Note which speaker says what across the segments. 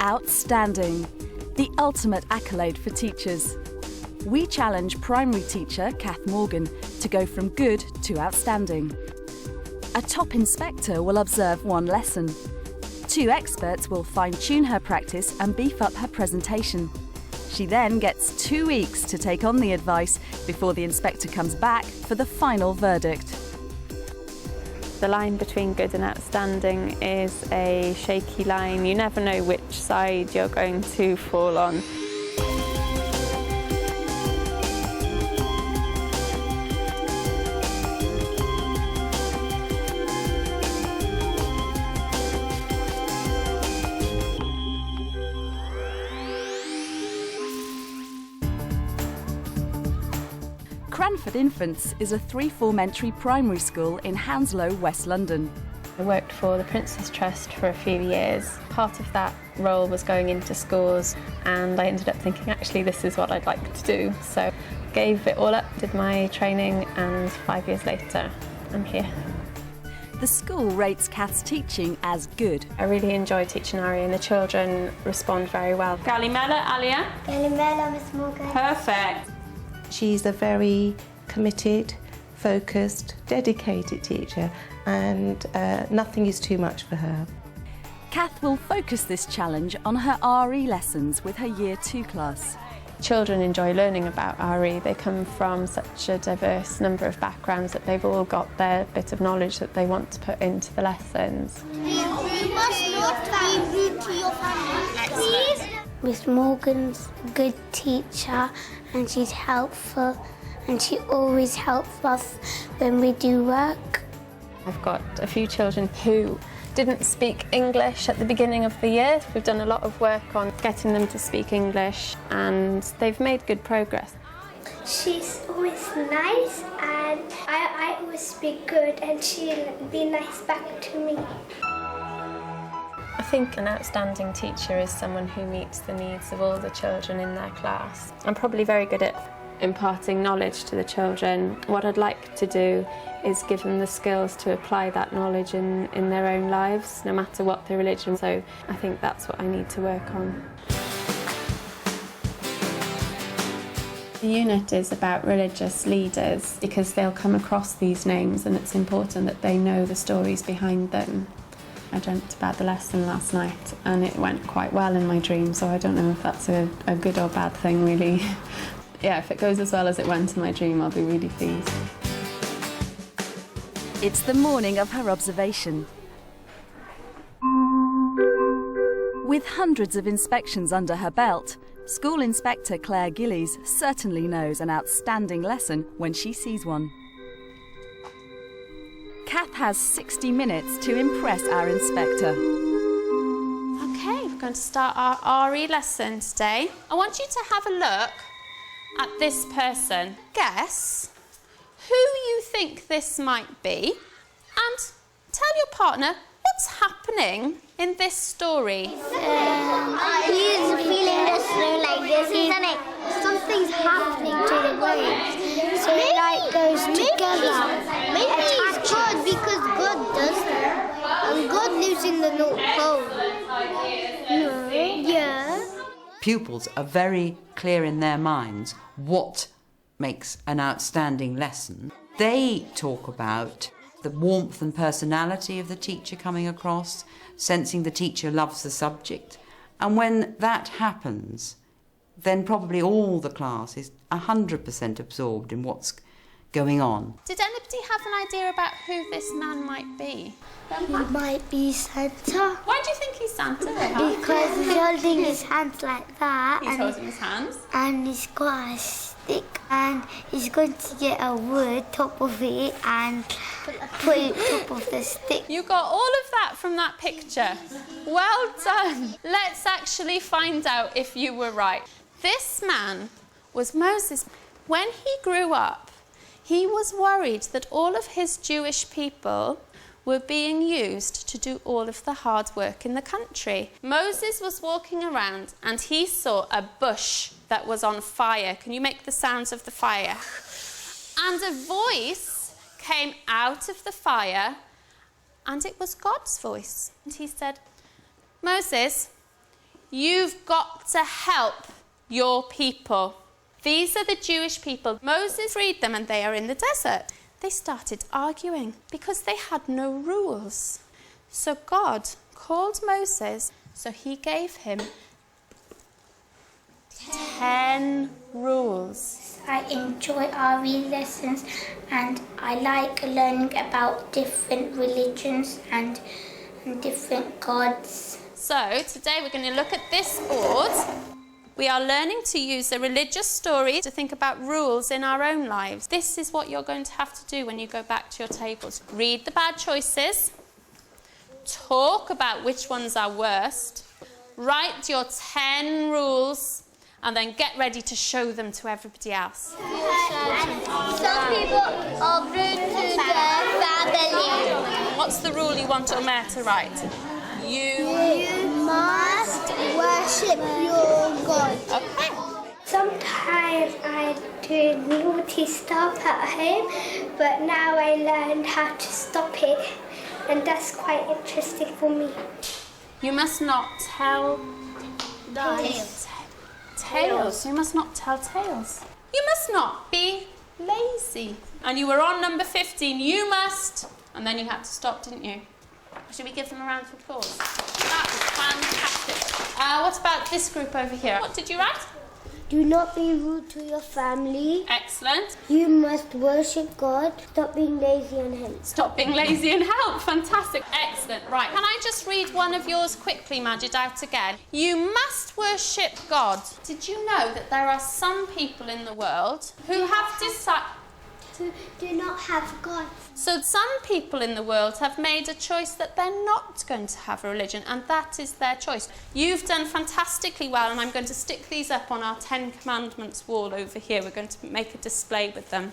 Speaker 1: Outstanding, the ultimate accolade for teachers. We challenge primary teacher Kath Morgan to go from good to outstanding. A top inspector will observe one lesson. 2 experts will fine-tune her practice and beef up her presentation. She then gets 2 weeks to take on the advice before the inspector comes back for the final verdict.
Speaker 2: The line between good and outstanding is a shaky line. You never know which side you're going to fall on.
Speaker 1: Cranford Infants is a 3-form entry primary school in Hounslow, West London.
Speaker 2: I worked for the Prince's Trust for a few years. Part of that role was going into schools, and I ended up thinking, actually, this is what I'd like to do. So gave it all up, did my training, and 5 years later, I'm here.
Speaker 1: The school rates Kath's teaching as good.
Speaker 2: I really enjoy teaching Ari, and the children respond very well. Galimela, Alia?
Speaker 3: Galimela, Miss Morgan.
Speaker 2: Perfect.
Speaker 4: She's a very committed, focused, dedicated teacher, and nothing is too much for her.
Speaker 1: Kath will focus this challenge on her RE lessons with her Year 2 class.
Speaker 2: Children enjoy learning about RE. They come from such a diverse number of backgrounds that they've all got their bit of knowledge that they want to put into the lessons.
Speaker 3: You must not be rude to your family, please. Miss Morgan's a good teacher, and she's helpful, and she always helps us when we do work.
Speaker 2: I've got a few children who didn't speak English at the beginning of the year. We've done a lot of work on getting them to speak English, and they've made good progress.
Speaker 3: She's always nice, and I always speak good, and she'll be nice back to me.
Speaker 2: I think an outstanding teacher is someone who meets the needs of all the children in their class. I'm probably very good at imparting knowledge to the children. What I'd like to do is give them the skills to apply that knowledge in their own lives, no matter what their religion. So I think that's what I need to work on. The unit is about religious leaders because they'll come across these names, and it's important that they know the stories behind them. I dreamt about the lesson last night, and it went quite well in my dream, so I don't know if that's a good or bad thing, really. Yeah, if it goes as well as it went in my dream, I'll be really pleased.
Speaker 1: It's the morning of her observation. With hundreds of inspections under her belt, School Inspector Claire Gillies certainly knows an outstanding lesson when she sees one. Kath has 60 minutes to impress our inspector.
Speaker 5: Okay, we're going to start our RE lesson today. I want you to have a look at this person. Guess who you think this might be, and tell your partner what's happening in this story.
Speaker 3: He's feeling this like this, isn't it? Something's happening to the waves, so it like goes together. Maybe it's God, because God does that, and God lives in the North Pole. No. Yeah.
Speaker 6: Pupils are very clear in their minds what makes an outstanding lesson. They talk about the warmth and personality of the teacher coming across, sensing the teacher loves the subject. And when that happens, then probably all the class is 100% absorbed in what's going on.
Speaker 5: Did anybody have an idea about who this man might be?
Speaker 3: He might be Santa.
Speaker 5: Why do you think he's Santa?
Speaker 3: Because he's holding his hands like that.
Speaker 5: He's holding his hands.
Speaker 3: And he's got a stick, and he's going to get a wood top of it and put it top of the stick.
Speaker 5: You got all of that from that picture. Well done. Let's actually find out if you were right. This man was Moses. When he grew up, he was worried that all of his Jewish people were being used to do all of the hard work in the country. Moses was walking around and he saw a bush that was on fire. Can you make the sounds of the fire? And a voice came out of the fire, and it was God's voice. And he said, Moses, You've got to help your people. These are the Jewish people. Moses freed them and they are in the desert. They started arguing because they had no rules. So God called Moses, so he gave him 10 rules.
Speaker 3: I enjoy RE lessons and I like learning about different religions and different gods.
Speaker 5: So today we're going to look at this board. We are learning to use a religious story to think about rules in our own lives. This is what you're going to have to do when you go back to your tables. Read the bad choices, talk about which ones are worst, write your 10 rules, and then get ready to show them to everybody else.
Speaker 3: Some people are rude to their family.
Speaker 5: What's the rule you want Omer to write?
Speaker 3: You must worship your God.
Speaker 5: Okay.
Speaker 3: Sometimes I do naughty stuff at home, but now I learned how to stop it, and that's quite interesting for me.
Speaker 5: You must not tell tales. You must not tell tales. You must not be lazy. And you were on number 15. You must. And then you had to stop, didn't you? Should we give them a round of applause? That was fantastic. What about this group over here? What did you write?
Speaker 3: Do not be rude to your family.
Speaker 5: Excellent.
Speaker 3: You must worship God. Stop being lazy and help.
Speaker 5: Stop being lazy and help. Fantastic. Excellent. Right. Can I just read one of yours quickly, Majid, out again? You must worship God. Did you know that there are some people in the world who have decided...
Speaker 3: Do not have God.
Speaker 5: So some people in the world have made a choice that they're not going to have a religion, and that is their choice. You've done fantastically well, and I'm going to stick these up on our 10 Commandments wall over here. We're going to make a display with them.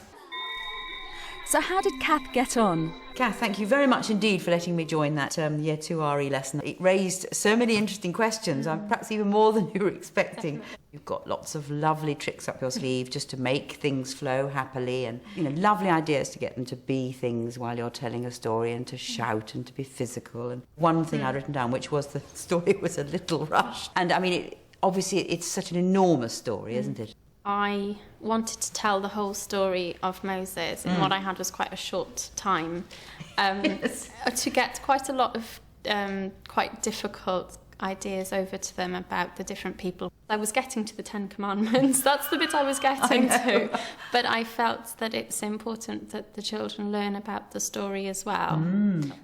Speaker 1: So how did Kath get on?
Speaker 6: Kath, thank you very much indeed for letting me join that Year 2 RE lesson. It raised so many interesting questions, perhaps even more than you were expecting. You've got lots of lovely tricks up your sleeve just to make things flow happily, and lovely ideas to get them to be things while you're telling a story, and to shout and to be physical. And one thing I'd written down, which was the story was a little rushed. And I mean, obviously it's such an enormous story, isn't it?
Speaker 2: I wanted to tell the whole story of Moses, and what I had was quite a short time to get quite a lot of quite difficult ideas over to them about the different people. I was getting to the 10 Commandments, that's the bit I was getting to, but I felt that it's important that the children learn about the story as well.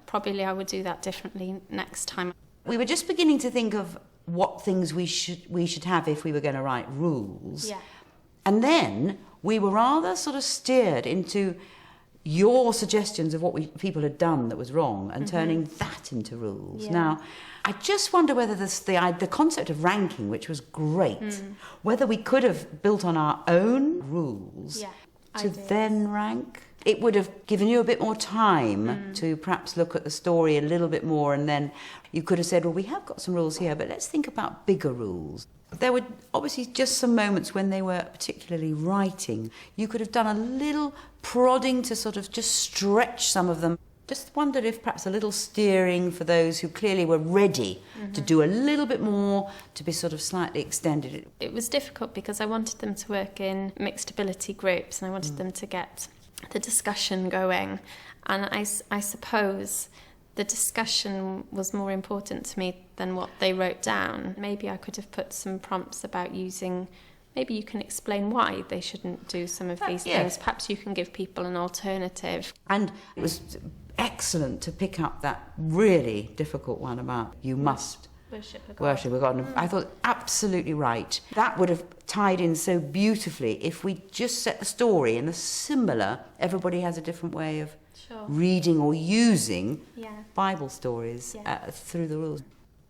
Speaker 2: Probably I would do that differently next time.
Speaker 6: We were just beginning to think of what things we should have if we were going to write rules.
Speaker 2: Yeah.
Speaker 6: And then we were rather sort of steered into your suggestions of what people had done that was wrong, and turning that into rules.
Speaker 2: Yeah.
Speaker 6: Now, I just wonder whether the concept of ranking, which was great, whether we could have built on our own rules to then rank. It would have given you a bit more time to perhaps look at the story a little bit more, and then you could have said, well, we have got some rules here, but let's think about bigger rules. There were obviously just some moments when they were particularly writing. You could have done a little prodding to sort of just stretch some of them. Just wondered if perhaps a little steering for those who clearly were ready to do a little bit more, to be sort of slightly extended.
Speaker 2: It was difficult because I wanted them to work in mixed ability groups, and I wanted them to get the discussion going. And I suppose the discussion was more important to me than what they wrote down. Maybe I could have put some prompts about using, maybe you can explain why they shouldn't do some of these things. Perhaps you can give people an alternative.
Speaker 6: And it was excellent to pick up that really difficult one about you must worship a God. I thought absolutely right. That would have tied in so beautifully if we just set the story in a similar, everybody has a different way of reading or using Bible stories through the rules.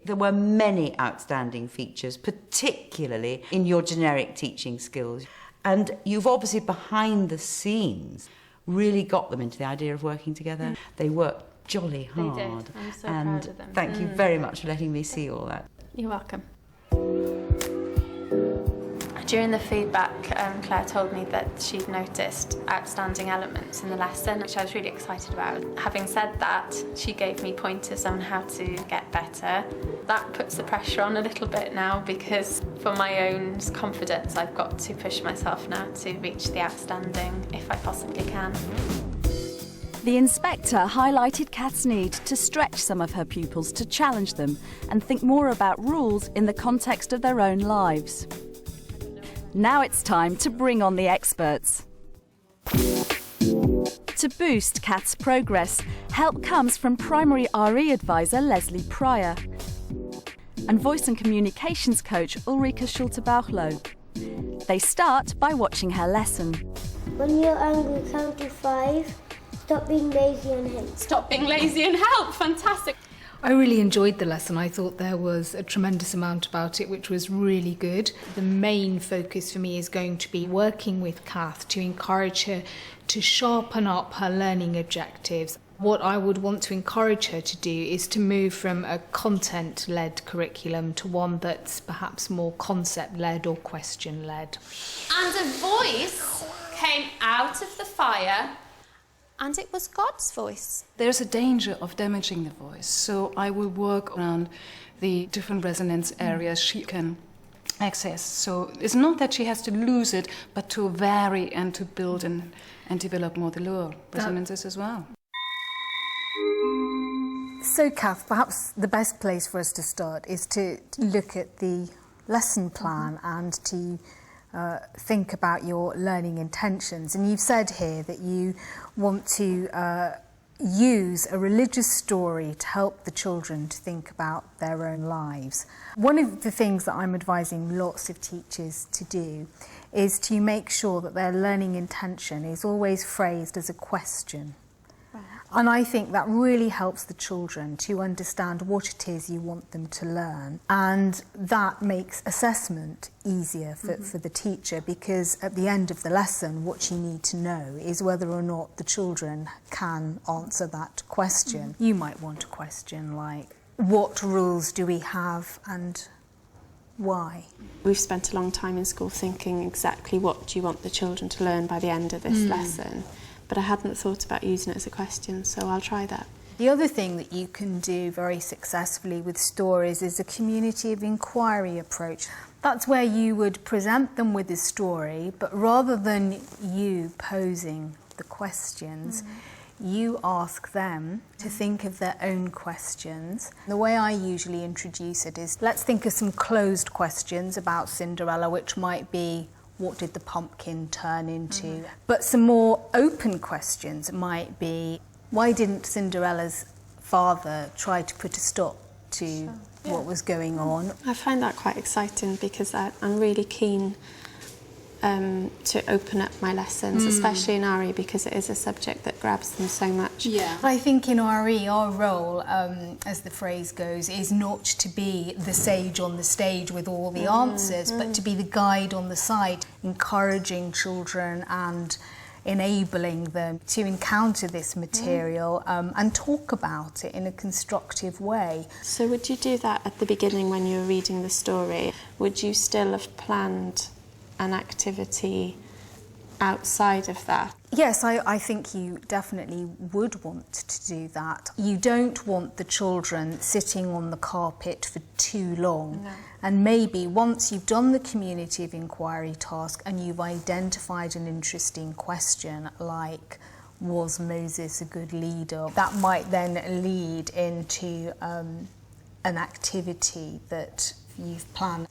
Speaker 6: There were many outstanding features, particularly in your generic teaching skills. And you've obviously, behind the scenes, really got them into the idea of working together. They worked jolly hard.
Speaker 2: They did. I'm so
Speaker 6: and
Speaker 2: proud of them.
Speaker 6: Thank you very much for letting me see all that.
Speaker 2: You're welcome.
Speaker 6: And
Speaker 2: During the feedback, Claire told me that she'd noticed outstanding elements in the lesson, which I was really excited about. Having said that, she gave me pointers on how to get better. That puts the pressure on a little bit now, because for my own confidence, I've got to push myself now to reach the outstanding if I possibly can.
Speaker 1: The inspector highlighted Kath's need to stretch some of her pupils to challenge them and think more about rules in the context of their own lives. Now it's time to bring on the experts. To boost Kath's progress, help comes from primary RE advisor Leslie Pryor and voice and communications coach Ulrika Schulte-Bauchloh. They start by watching her lesson.
Speaker 3: When you're angry, count to 5. Stop being lazy and help.
Speaker 5: Stop being lazy and help. Fantastic.
Speaker 7: I really enjoyed the lesson. I thought there was a tremendous amount about it, which was really good. The main focus for me is going to be working with Kath to encourage her to sharpen up her learning objectives. What I would want to encourage her to do is to move from a content-led curriculum to one that's perhaps more concept-led or question-led.
Speaker 5: And a voice came out of the fire, and it was God's voice.
Speaker 8: There's a danger of damaging the voice, so I will work around the different resonance areas she can access. So it's not that she has to lose it, but to vary and to build and develop more the lower resonances as well.
Speaker 7: So, Kath, perhaps the best place for us to start is to look at the lesson plan and to think about your learning intentions. And you've said here that you want to use a religious story to help the children to think about their own lives. One of the things that I'm advising lots of teachers to do is to make sure that their learning intention is always phrased as a question. And I think that really helps the children to understand what it is you want them to learn. And that makes assessment easier for the teacher, because at the end of the lesson, what you need to know is whether or not the children can answer that question. You might want a question like, what rules do we have and why?
Speaker 2: We've spent a long time in school thinking exactly what do you want the children to learn by the end of this lesson. But I hadn't thought about using it as a question, so I'll try that.
Speaker 7: The other thing that you can do very successfully with stories is a community of inquiry approach. That's where you would present them with a story, but rather than you posing the questions, you ask them to think of their own questions. The way I usually introduce it is, let's think of some closed questions about Cinderella, which might be, what did the pumpkin turn into? But some more open questions might be, why didn't Cinderella's father try to put a stop to what was going on?
Speaker 2: I find that quite exciting, because I'm really keen to open up my lessons, especially in RE, because it is a subject that grabs them so much.
Speaker 7: Yeah. I think in RE, our role, as the phrase goes, is not to be the sage on the stage with all the answers, but to be the guide on the side, encouraging children and enabling them to encounter this material and talk about it in a constructive way.
Speaker 2: So would you do that at the beginning when you were reading the story? Would you still have planned an activity outside of that?
Speaker 7: Yes, I think you definitely would want to do that. You don't want the children sitting on the carpet for too long. No. And maybe once you've done the community of inquiry task and you've identified an interesting question, like, was Moses a good leader? That might then lead into an activity that you've planned.